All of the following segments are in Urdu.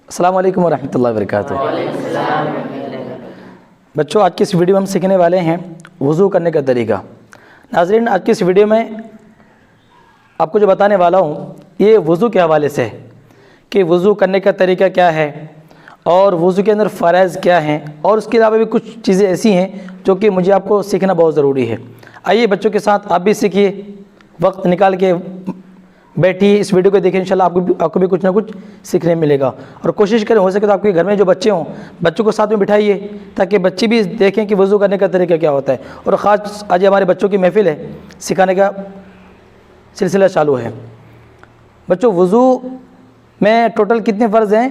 السلام علیکم ورحمۃ اللہ وبرکاتہ۔ بچوں، آج کی اس ویڈیو میں ہم سیکھنے والے ہیں وضو کرنے کا طریقہ۔ ناظرین، آج کی اس ویڈیو میں آپ کو جو بتانے والا ہوں یہ وضو کے حوالے سے ہے کہ وضو کرنے کا طریقہ کیا ہے اور وضو کے اندر فرائض کیا ہیں، اور اس کے علاوہ بھی کچھ چیزیں ایسی ہیں جو کہ مجھے آپ کو سیکھنا بہت ضروری ہے۔ آئیے بچوں کے ساتھ آپ بھی سیکھیے، وقت نکال کے بیٹھیے، اس ویڈیو کو دیکھیں، انشاءاللہ آپ کو بھی کچھ نہ کچھ سیکھنے ملے گا۔ اور کوشش کریں ہو سکے تو آپ کے گھر میں جو بچے ہوں بچوں کو ساتھ میں بٹھائیے تاکہ بچے بھی دیکھیں کہ وضو کرنے کا طریقہ کیا ہوتا ہے۔ اور خاص آج ہمارے بچوں کی محفل ہے، سکھانے کا سلسلہ چالو ہے۔ بچوں، وضو میں ٹوٹل کتنے فرض ہیں؟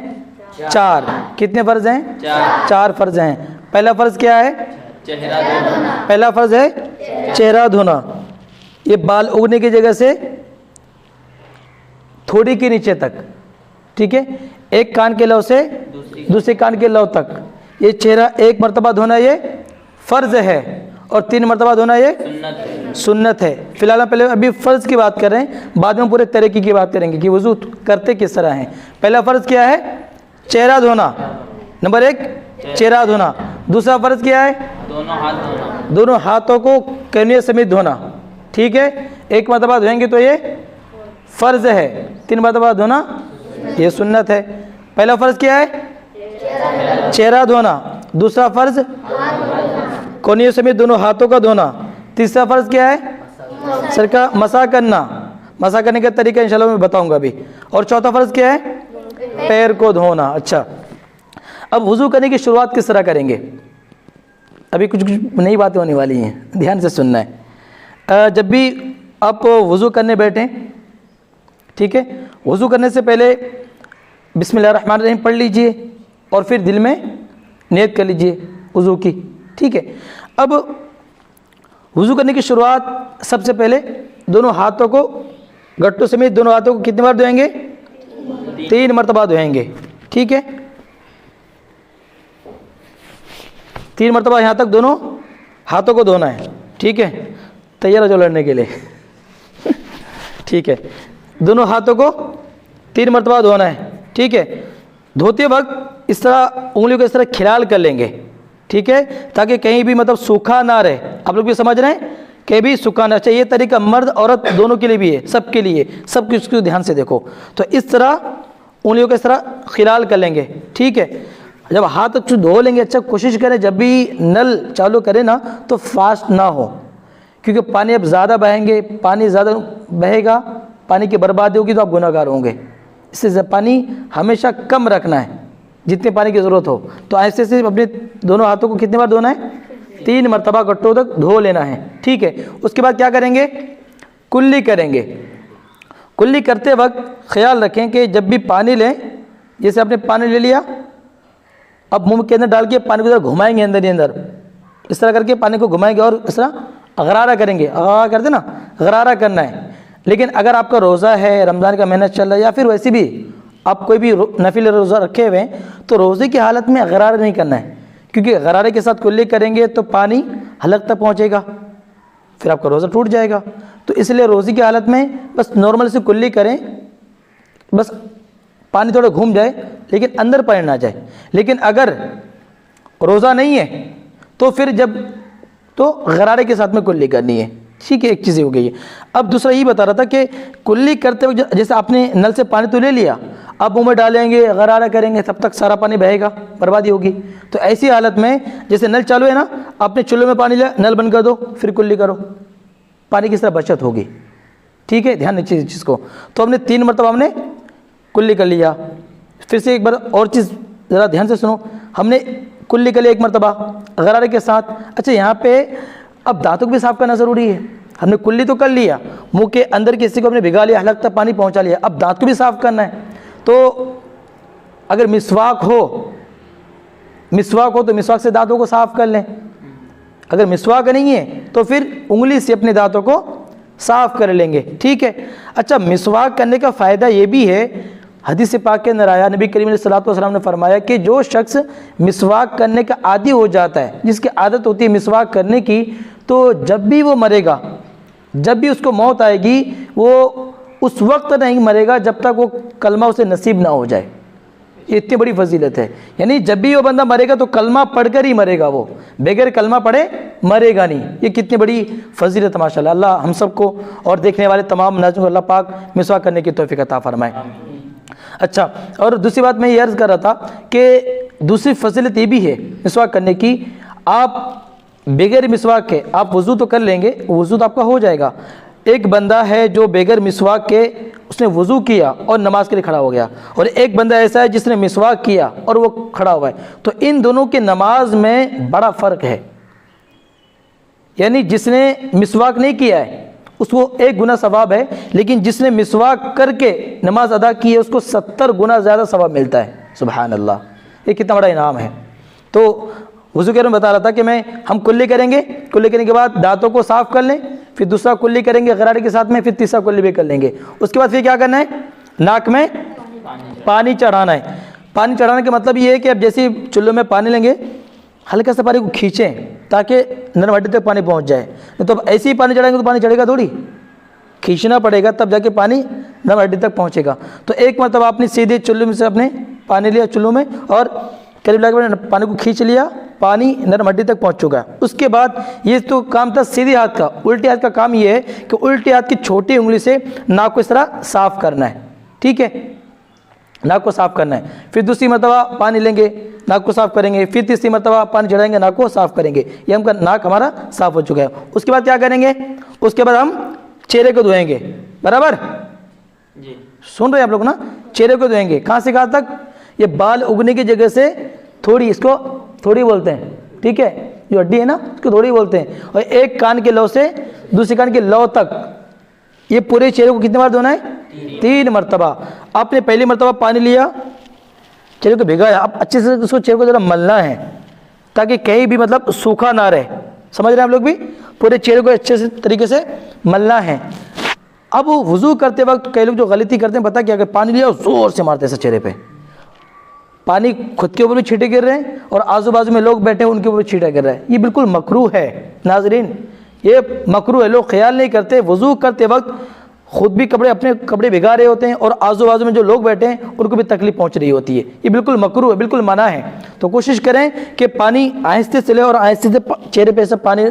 4۔ کتنے فرض ہیں؟ 4 فرض ہیں۔ پہلا فرض کیا ہے؟ چہرہ دھونا۔ پہلا فرض ہے چہرہ دھونا۔ یہ بال اگنے کی جگہ سے تھوڑی کے نیچے تک، ٹھیک ہے، ایک کان کے لو سے دوسرے کان کے لو تک یہ چہرہ ایک مرتبہ دھونا یہ فرض ہے، اور 3 مرتبہ دھونا یہ سنت ہے۔ فی الحال پہلے ابھی فرض کی بات کر رہے ہیں، بعد میں پورے طریقے کی بات کریں گے کہ وضو کرتے کس طرح ہیں۔ پہلا فرض کیا ہے؟ چہرہ دھونا، نمبر 1 چہرہ دھونا۔ دوسرا فرض کیا ہے؟ دونوں ہاتھ دھونا۔ دونوں ہاتھوں کو کینوے سمیت دھونا، ٹھیک ہے، ایک مرتبہ دھوئیں گے تو یہ فرض ہے، 3 مرتبہ دھونا یہ سنت ہے۔ پہلا فرض کیا ہے؟ چہرہ دھونا۔ دوسرا فرض کونیوں سمیت دونوں ہاتھوں کا دھونا۔ تیسرا فرض کیا ہے؟ سر کا مسح کرنا۔ مسح کرنے کا طریقہ انشاءاللہ میں بتاؤں گا ابھی۔ اور چوتھا فرض کیا ہے؟ پیر کو دھونا۔ اچھا، اب وضو کرنے کی شروعات کس طرح کریں گے؟ ابھی کچھ نئی باتیں ہونے والی ہیں، دھیان سے سننا ہے۔ جب بھی آپ وضو کرنے بیٹھیں، ٹھیک ہے، وضو کرنے سے پہلے بسم اللہ الرحمن الرحیم پڑھ لیجئے اور پھر دل میں نیت کر لیجئے وضو کی، ٹھیک ہے۔ اب وضو کرنے کی شروعات سب سے پہلے دونوں ہاتھوں کو گٹوں سمیت دونوں ہاتھوں کو کتنی بار دھوئیں گے؟ 3 مرتبہ دھوئیں گے، ٹھیک ہے، 3 مرتبہ یہاں تک دونوں ہاتھوں کو دھونا ہے، ٹھیک ہے۔ تیار ہو جو لڑنے کے لیے، ٹھیک ہے، دونوں ہاتھوں کو 3 مرتبہ دھونا ہے، ٹھیک ہے۔ دھوتے وقت اس طرح انگلیوں کو اس طرح کھلال کر لیں گے، ٹھیک ہے، تاکہ کہیں بھی سوکھا نہ رہے۔ آپ لوگ بھی سمجھ رہے ہیں کہ بھی سوکھا نہ چاہیے۔ یہ طریقہ مرد عورت دونوں کے لیے بھی ہے، سب کے لیے، سب کچھ کو دھیان سے دیکھو۔ تو اس طرح انگلیوں کو اس طرح کھلال کر لیں گے، ٹھیک ہے۔ جب ہاتھ دھو لیں گے، اچھا کوشش کریں جب بھی نل چالو کریں نا تو فاسٹ نہ ہو، کیونکہ پانی اب زیادہ بہیں گے، پانی زیادہ بہے گا، پانی کی بربادی ہوگی تو آپ گناہ گار ہوں گے۔ اس سے پانی ہمیشہ کم رکھنا ہے، جتنے پانی کی ضرورت ہو۔ تو ایسے سے اپنے دونوں ہاتھوں کو کتنی بار دھونا ہے؟ 3 مرتبہ گٹوں تک دھو لینا ہے، ٹھیک ہے۔ اس کے بعد کیا کریں گے؟ کلی کریں گے۔ کلی کرتے وقت خیال رکھیں کہ جب بھی پانی لیں، جیسے آپ نے پانی لے لیا، اب منہ کے اندر ڈال کے پانی کو ذرا گھمائیں گے اندر ہی اندر، اس طرح کر کے پانی کو گھمائیں گے اور اس طرح غرارہ کریں گے۔ غرارہ کرتے نا، غرارہ کرنا ہے۔ لیکن اگر آپ کا روزہ ہے، رمضان کا مہینہ چل رہا ہے، یا پھر ویسے بھی آپ کوئی بھی نفل روزہ رکھے ہوئے ہیں، تو روزے کی حالت میں غرارہ نہیں کرنا ہے، کیونکہ غرارے کے ساتھ کلی کریں گے تو پانی حلق تک پہنچے گا، پھر آپ کا روزہ ٹوٹ جائے گا۔ تو اس لیے روزے کی حالت میں بس نارمل سے کلی کریں، بس پانی تھوڑا گھوم جائے لیکن اندر پانی نہ جائے۔ لیکن اگر روزہ نہیں ہے تو پھر تو غرارے کے ساتھ میں کلی کرنی ہے، ٹھیک ہے، ایک چیز ہو گئی ہے۔ اب دوسرا یہ بتا رہا تھا کہ کلی کرتے وقت جیسے آپ نے نل سے پانی تو لے لیا، اب منہ میں ڈالیں گے، غرارہ کریں گے، تب تک سارا پانی بہے گا، بربادی ہوگی۔ تو ایسی حالت میں جیسے نل چالو ہے نا، آپ نے چولہے میں پانی لیا، نل بند کر دو، پھر کلی کرو، پانی کی طرح بچت ہوگی، ٹھیک ہے، دھیان رکھیے اس چیز کو۔ تو ہم نے 3 مرتبہ ہم نے کلی کر لیا۔ پھر سے ایک بار اور چیز ذرا دھیان سے سنو، ہم نے کلی کر لیا 1 مرتبہ غرارے کے ساتھ۔ اچھا، یہاں پہ اب دانتوں کو بھی صاف کرنا ضروری ہے۔ ہم نے کلی تو کر لیا، منہ کے اندر کے حصے کو ہم نے بھگا لیا، حلق تک پانی پہنچا لیا، اب دانت کو بھی صاف کرنا ہے۔ تو اگر مسواک ہو تو مسواک سے دانتوں کو صاف کر لیں، اگر مسواک نہیں ہے تو پھر انگلی سے اپنے دانتوں کو صاف کر لیں گے، ٹھیک ہے۔ اچھا، مسواک کرنے کا فائدہ یہ بھی ہے، حدیث پاک کے اندر آیا، نبی کریم علیہ الصلوۃ والسلام نے فرمایا کہ جو شخص مسواک کرنے کا عادی ہو جاتا ہے، جس کی عادت ہوتی ہے مسواک کرنے کی، تو جب بھی وہ مرے گا، جب بھی اس کو موت آئے گی، وہ اس وقت نہیں مرے گا جب تک وہ کلمہ اسے نصیب نہ ہو جائے، یہ اتنی بڑی فضیلت ہے. یعنی جب بھی وہ بندہ مرے گا تو کلمہ پڑھ کر ہی مرے گا, وہ بغیر کلمہ پڑھے مرے گا نہیں. یہ کتنی بڑی فضیلت ہے ماشاء اللہ. اللہ ہم سب کو اور دیکھنے والے تمام ناظرین کو اللہ پاک مسواک کرنے کی توفیق عطا فرمائے. اچھا, اور دوسری بات میں یہ عرض کر رہا تھا کہ دوسری فضیلت یہ بھی ہے مسواک کرنے کی. آپ بغیر مسواک کے آپ وضو تو کر لیں گے, وضو تو آپ کا ہو جائے گا. ایک بندہ ہے جو بغیر مسواک کے اس نے وضو کیا اور نماز کے لیے کھڑا ہو گیا, اور ایک بندہ ایسا ہے جس نے مسواک کیا اور وہ کھڑا ہوا ہے. تو ان دونوں کے نماز میں بڑا فرق ہے. یعنی جس نے مسواک نہیں کیا ہے اس کو 1 گنا ثواب ہے, لیکن جس نے مسواک کر کے نماز ادا کی ہے اس کو 70 گنا زیادہ ثواب ملتا ہے. سبحان اللہ, یہ کتنا بڑا انعام ہے. تو وضو کے بارے میں بتا رہا تھا کہ ہم کلی کریں گے, کلی کرنے کے بعد دانتوں کو صاف کر لیں, پھر دوسرا کلی کریں گے غرارے کے ساتھ میں, پھر تیسرا کلی بھی کر لیں گے. اس کے بعد پھر کیا کرنا ہے, ناک میں پانی چڑھانا ہے. پانی چڑھانے کا مطلب یہ ہے کہ اب جیسے چولہے میں پانی لیں گے ہلکا سا پانی کو کھینچیں تاکہ نرم ہڈی تک پانی پہنچ جائے. نہیں تو ایسے ہی پانی چڑھائیں گے تو پانی چڑھے گا تھوڑی, کھینچنا پڑے گا تب جا کے پانی نرم ہڈی تک پہنچے گا. تو ایک مرتبہ آپ نے سیدھے چولہے میں سے اپنے پانی لیا چولہوں میں اور قریب لا کے پانی کو کھینچ لیا, پانی نرم ہڈی تک پہنچ چکا ہے. اس کے بعد یہ تو کام تھا سیدھے ہاتھ کا. الٹے ہاتھ کا کام یہ ہے کہ الٹے ہاتھ کی چھوٹی انگلی سے ناک کو اس طرح صاف کرنا ہے. ٹھیک ہے, ناک کو صاف کرنا ہے. پھر دوسری مرتبہ پانی لیں گے, ناک کو صاف کریں گے. پھر تیسری مرتبہ پانی چڑھائیں گے, ناک کو صاف کریں گے. یہ ہم کا ناک ہمارا صاف ہو چکا ہے. اس کے بعد کیا کریں گے, اس کے بعد ہم چہرے کو دھوئیں گے. برابر جی, سن رہے ہیں آپ لوگ نا, چہرے کو دھوئیں گے. کہاں سے کہاں تک, یہ بال اگنے کی جگہ سے تھوڑی, اس کو تھوڑی بولتے ہیں. ٹھیک ہے, جو ہڈی ہے نا اس کو تھوڑی بولتے ہیں. اور ایک کان کے لو سے دوسرے کان کے لو تک, یہ پورے چہرے کو کتنے بار دھونا ہے, 3 مرتبہ. آپ نے پہلی مرتبہ پانی لیا, چہرے کو بھگایا, اب اچھے سے اس کو چہرے کو ذرا ملنا ہے تاکہ کہیں بھی مطلب سوکھا نہ رہے. سمجھ رہے ہیں آپ لوگ بھی, پورے چہرے کو اچھے سے طریقے سے ملنا ہے. اب وضو کرتے وقت کئی لوگ جو غلطی کرتے ہیں پتہ کیا, کہ پانی لیا اور زور سے مارتے ہیں چہرے پہ, پانی خود کے اوپر بھی چھینٹے گر رہے ہیں اور آزو بازو میں لوگ بیٹھے ہیں ان کے اوپر چھینٹا گر رہا ہے. یہ بالکل مکروہ ہے ناظرین, یہ مکروہ ہے. لوگ خیال نہیں کرتے, وضو کرتے وقت خود بھی اپنے کپڑے بھگا رہے ہوتے ہیں اور آزو بازو میں جو لوگ بیٹھے ہیں ان کو بھی تکلیف پہنچ رہی ہوتی ہے. یہ بالکل مکروہ ہے, بالکل منع ہے. تو کوشش کریں کہ پانی آہستہ سے لیں اور آہستہ سے چہرے پہ سے پانی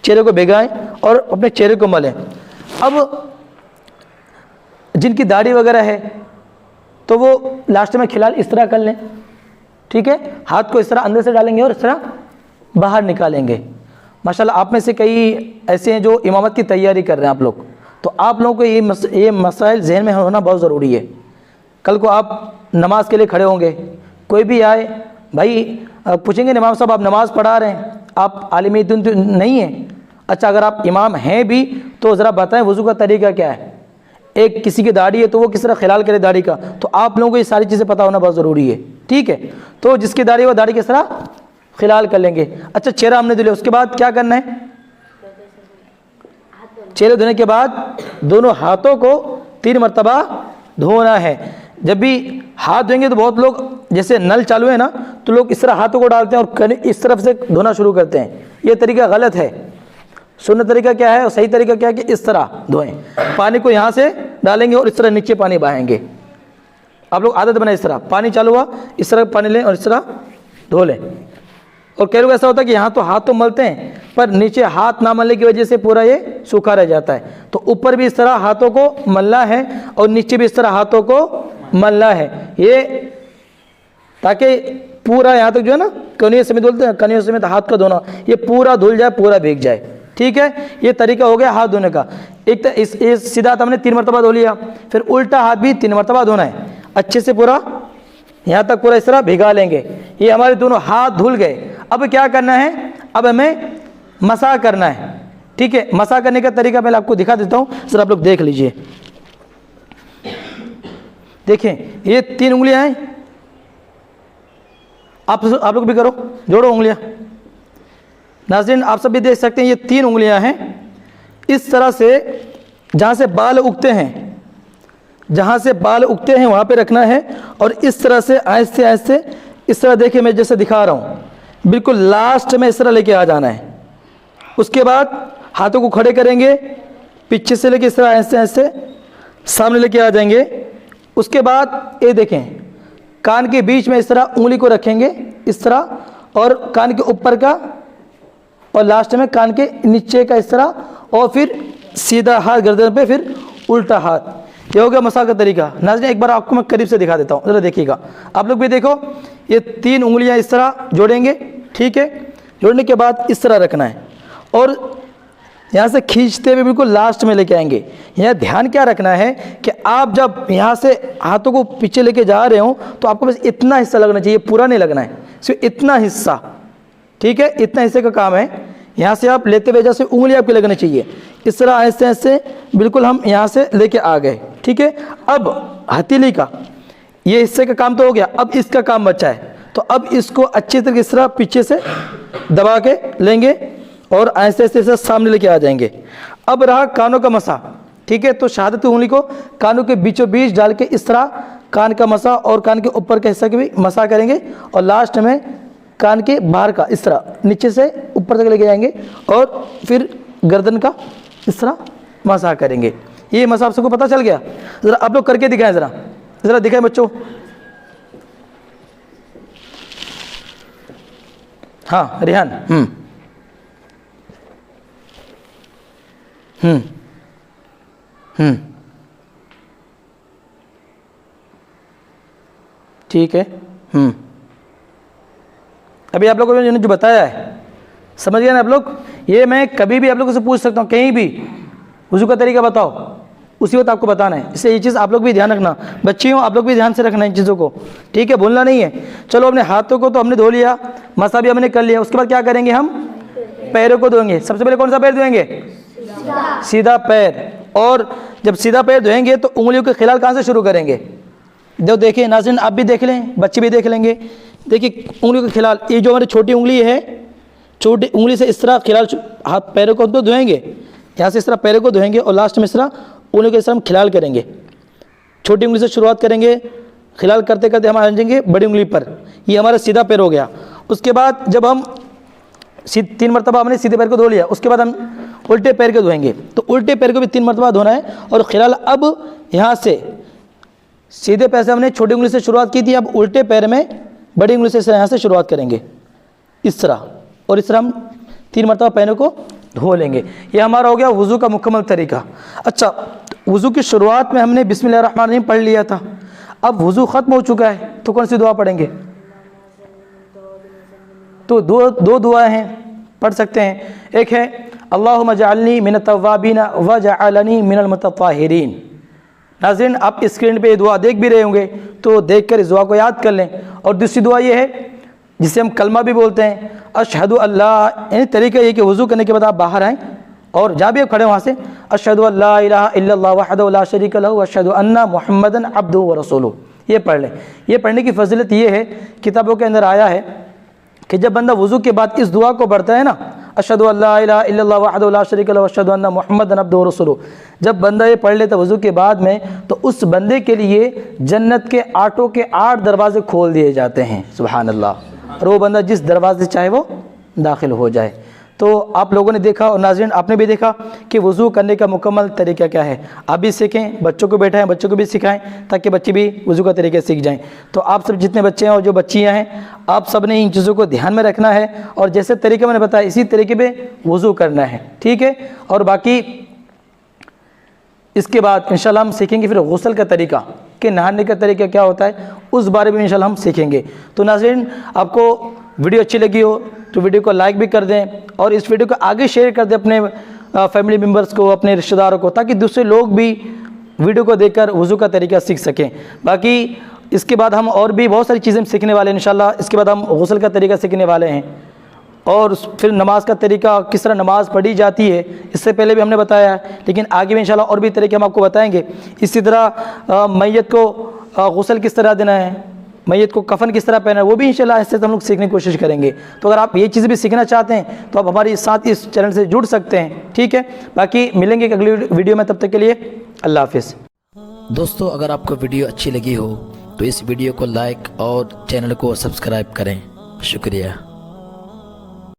چہرے کو بھگائیں اور اپنے چہرے کو ملیں. اب جن کی داڑھی وغیرہ ہے تو وہ لاسٹ میں کھلال اس طرح کر لیں. ٹھیک ہے, ہاتھ کو اس طرح اندر سے ڈالیں گے اور اس طرح باہر نکالیں گے. ماشاءاللہ آپ میں سے کئی ایسے ہیں جو امامت کی تیاری کر رہے ہیں آپ لوگ, تو آپ لوگوں کو یہ مسائل ذہن میں ہونا بہت ضروری ہے. کل کو آپ نماز کے لیے کھڑے ہوں گے, کوئی بھی آئے بھائی پوچھیں گے امام صاحب آپ نماز پڑھا رہے ہیں, آپ عالم دین تو نہیں ہیں. اچھا اگر آپ امام ہیں بھی تو ذرا بتائیں وضو کا طریقہ کیا ہے. ایک کسی کی داڑھی ہے تو وہ کس طرح خلال کرے داڑھی کا, تو آپ لوگوں کو یہ ساری چیزیں پتہ ہونا بہت ضروری ہے. ٹھیک ہے, تو جس کی داڑھی وہ داڑھی کس طرح خلال کر لیں گے. اچھا چہرہ ہم نے دھو لیا, اس کے بعد کیا کرنا ہے, چہرے دھونے کے بعد دونوں ہاتھوں کو 3 مرتبہ دھونا ہے. جب بھی ہاتھ دھوئیں گے تو بہت لوگ جیسے نل چالو ہے نا تو لوگ اس طرح ہاتھوں کو ڈالتے ہیں اور اس طرف سے دھونا شروع کرتے ہیں. یہ طریقہ غلط ہے. سنت طریقہ کیا ہے اور صحیح طریقہ کیا ہے کہ اس طرح دھوئیں. پانی کو یہاں سے ڈالیں گے اور اس طرح نیچے پانی بہائیں گے. آپ لوگ عادت بنائیں, اس طرح پانی چالو ہوا اس طرح پانی لیں اور اس طرح دھو لیں. اور کئی لوگ ایسا ہوتا ہے کہ یہاں تو ہاتھ تو ملتے ہیں پر نیچے ہاتھ نہ ملنے کی وجہ سے پورا یہ سوکھا رہ جاتا ہے. تو اوپر بھی اس طرح ہاتھوں کو ملنا ہے اور نیچے بھی اس طرح ہاتھوں کو ملنا ہے, یہ تاکہ پورا یہاں تک جو ہے نا کنیوں سمیت بولتے ہیں, کنیوں سمیت ہاتھ کا دھونا, یہ پورا دھل جائے, پورا بھیگ جائے. ٹھیک ہے, یہ طریقہ ہو گیا ہاتھ دھونے کا. ایک تو سیدھا ہاتھ ہم نے 3 مرتبہ دھو لیا, پھر الٹا ہاتھ بھی 3 مرتبہ دھونا ہے. اچھے سے پورا یہاں تک پورا اس طرح بھگا لیں گے. یہ ہمارے دونوں ہاتھ دھل گئے. اب کیا کرنا ہے, اب ہمیں مسح کرنا ہے. ٹھیک ہے, مسح کرنے کا طریقہ پہلے آپ کو دکھا دیتا ہوں, ذرا آپ لوگ دیکھ لیجئے. دیکھیں یہ 3 انگلیاں ہیں, آپ لوگ بھی کرو, جوڑو انگلیاں. ناظرین آپ سب بھی دیکھ سکتے ہیں یہ 3 انگلیاں ہیں. اس طرح سے جہاں سے بال اگتے ہیں, جہاں سے بال اگتے ہیں وہاں پہ رکھنا ہے اور اس طرح سے آہستہ آہستہ اس طرح دیکھیں میں جیسے دکھا رہا ہوں بالکل لاسٹ میں اس طرح لے کے آ جانا ہے. اس کے بعد ہاتھوں کو کھڑے کریں گے, پیچھے سے لے کے اس طرح آہستہ آہستہ سامنے لے کے آ جائیں گے. اس کے بعد یہ دیکھیں کان کے بیچ میں اس طرح انگلی کو رکھیں گے اس طرح, اور کان کے اوپر کا, اور لاسٹ میں کان کے نیچے کا اس طرح, اور پھر سیدھا ہاتھ گردن پہ, پھر الٹا ہاتھ. یہ ہو گیا مسح کا طریقہ. ناظرین ایک بار آپ کو میں قریب سے دکھا دیتا ہوں, ذرا دیکھیے گا آپ لوگ بھی دیکھو. یہ 3 انگلیاں اس طرح جوڑیں گے, ٹھیک ہے. جوڑنے کے بعد اس طرح رکھنا ہے, اور یہاں سے کھینچتے ہوئے بالکل لاسٹ میں لے کے آئیں گے. یہاں دھیان کیا رکھنا ہے کہ آپ جب یہاں سے ہاتھوں کو پیچھے لے کے جا رہے ہوں تو آپ کو بس اتنا حصہ لگنا چاہیے, پورا نہیں لگنا ہے, صرف اتنا حصہ, ٹھیک ہے. اتنا حصے کا کام ہے. یہاں سے آپ لیتے ہوئے جیسے انگلی آپ کی لگنی چاہیے, اس طرح ایسے ایسے بالکل ہم یہاں سے لے کے آ گئے, ٹھیک ہے. اب ہتھیلی کا یہ حصے کا کام تو ہو گیا, اب اس کا کام بچا ہے. تو اب اس کو اچھی طرح اس طرح پیچھے سے دبا کے لیں گے اور ایسے ایسے سامنے لے کے آ جائیں گے. اب رہا کانوں کا مسح, ٹھیک ہے. تو شہادت انگلی کو کانوں کے بیچوں بیچ ڈال کے اس طرح کان کا مسح اور کان کے اوپر کے حصہ کے بھی مسح کریں گے, اور لاسٹ میں کان کے باہر کا اس طرح نیچے سے اوپر تک لے کے جائیں گے, اور پھر گردن کا اس طرح مسح کریں گے. یہ مسح آپ سب کو پتہ چل گیا؟ ذرا آپ لوگ کر کے دکھائیں, ذرا دکھائیں بچوں. ہاں ریحان. ٹھیک ہے. ابھی آپ لوگوں نے جو بتایا ہے سمجھ گئے نا آپ لوگ؟ یہ میں کبھی بھی آپ لوگوں سے پوچھ سکتا ہوں, کہیں بھی وضو کا طریقہ بتاؤ, اسی وقت آپ کو بتانا ہے. اس سے یہ چیز آپ لوگ بھی دھیان رکھنا, بچی ہوں آپ لوگ بھی دھیان سے رکھنا ان چیزوں کو, ٹھیک ہے, بھولنا نہیں ہے. چلو اپنے ہاتھوں کو تو ہم نے دھو لیا, مسح بھی ہم نے کر لیا. اس کے بعد کیا کریں گے؟ ہم پیروں کو دھوئیں گے. سب سے پہلے کون سا پیر دھوئیں گے؟ سیدھا پیر. اور جب سیدھا پیر دھوئیں گے تو انگلیوں کے خلال کہاں سے شروع کریں گے؟ جو دیکھیں ناظرین, آپ بھی دیکھ لیں, بچے بھی دیکھ لیں گے. دیکھیے انگلیوں کے خلال, یہ جو ہماری چھوٹی انگلی ہے, چھوٹی انگلی سے اس طرح خلال ہاتھ پیروں کو دھوئیں گے, یہاں سے اس طرح پیروں کو دھوئیں گے, اور لاسٹ میں اس طرح انگلیوں کے اس طرح ہم خلال کریں گے. چھوٹی انگلی سے شروعات کریں گے, خلال کرتے کرتے ہم آ جائیں گے بڑی انگلی پر. یہ ہمارا سیدھا پیر ہو گیا. اس کے بعد جب ہم 3 مرتبہ ہم نے سیدھے پیر کو دھو لیا, اس کے بعد ہم الٹے پیر کو دھوئیں گے. تو الٹے پیر کو بھی 3 مرتبہ دھونا ہے, اور خلال اب یہاں سے سیدھے پیر سے ہم نے چھوٹی انگلی سے شروعات کی تھی, اب الٹے پیر میں بڑی انگلی سے یہاں سے شروعات کریں گے اس طرح, اور اس طرح ہم 3 مرتبہ پیروں کو دھو لیں گے. یہ ہمارا ہو گیا وضو کا مکمل طریقہ. اچھا, وضو کی شروعات میں ہم نے بسم اللہ الرحمن الرحیم پڑھ لیا تھا. اب وضو ختم ہو چکا ہے تو کون سی دعا پڑھیں گے؟ تو دو دعائیں ہیں, پڑھ سکتے ہیں. ایک ہے اللہم اجعلنی من التوابین وجعلنی من المتطہرین. ناظرین آپ اسکرین پہ یہ دعا دیکھ بھی رہے ہوں گے, تو دیکھ کر اس دعا کو یاد کر لیں. اور دوسری دعا یہ ہے جسے ہم کلمہ بھی بولتے ہیں, اشہد اللہ, یعنی طریقہ یہ کہ وضو کرنے کے بعد آپ باہر آئیں اور جہاں بھی آپ کھڑے وہاں سے اشہد ان لا الہ الا اللہ وحدہ لا شریک لہ واشہد ان محمدا عبدہ ورسولہ. یہ پڑھ لیں. یہ پڑھنے کی فضیلت یہ ہے, کتابوں کے اندر آیا ہے کہ جب بندہ وضو کے بعد اس دعا کو پڑھتا ہے نا, اشہد ان لا الہ الا اللہ وحدہ لا شریک لہ واشہد ان محمدا عبدہ ورسولہ, جب بندہ یہ پڑھ لیتا وضو کے بعد میں, تو اس بندے کے لیے جنت کے 8 دروازے کھول دیے جاتے ہیں. سبحان اللہ. اور وہ بندہ جس دروازے چاہے وہ داخل ہو جائے. تو آپ لوگوں نے دیکھا, اور ناظرین آپ نے بھی دیکھا کہ وضو کرنے کا مکمل طریقہ کیا ہے. آپ بھی سیکھیں, بچوں کو بیٹھائیں, بچوں کو بھی سکھائیں, تاکہ بچے بھی وضو کا طریقہ سیکھ جائیں. تو آپ سب جتنے بچے ہیں اور جو بچیاں ہیں, آپ سب نے ان چیزوں کو دھیان میں رکھنا ہے, اور جیسے طریقے میں نے بتایا اسی طریقے پہ وضو کرنا ہے, ٹھیک ہے. اور باقی اس کے بعد انشاءاللہ ہم سیکھیں گے پھر غسل کا طریقہ, کہ نہانے کا طریقہ کیا ہوتا ہے, اس بارے میں انشاءاللہ ہم سیکھیں گے. تو ناظرین آپ کو ویڈیو اچھی لگی ہو تو ویڈیو کو لائک بھی کر دیں, اور اس ویڈیو کو آگے شیئر کر دیں اپنے فیملی ممبرز کو, اپنے رشتہ داروں کو, تاکہ دوسرے لوگ بھی ویڈیو کو دیکھ کر وضو کا طریقہ سیکھ سکیں. باقی اس کے بعد ہم اور بھی بہت ساری چیزیں سیکھنے والے ہیں انشاءاللہ. اس کے بعد ہم غسل کا طریقہ سیکھنے والے ہیں, اور پھر نماز کا طریقہ, کس طرح نماز پڑھی جاتی ہے, اس سے پہلے بھی ہم نے بتایا ہے, لیکن آگے بھی انشاءاللہ اور بھی طریقے ہم آپ کو بتائیں گے. اسی طرح میت کو غسل کس طرح دینا ہے, میت کو کفن کس طرح پہنا ہے, وہ بھی انشاءاللہ اس سے ہم لوگ سیکھنے کی کوشش کریں گے. تو اگر آپ یہ چیزیں بھی سیکھنا چاہتے ہیں تو آپ ہمارے ساتھ اس چینل سے جڑ سکتے ہیں, ٹھیک ہے. باقی ملیں گے ایک اگلی ویڈیو میں, تب تک کے لیے اللہ حافظ. دوستو اگر آپ کو ویڈیو اچھی لگی ہو تو اس ویڈیو کو لائک اور چینل کو سبسکرائب کریں. شکریہ.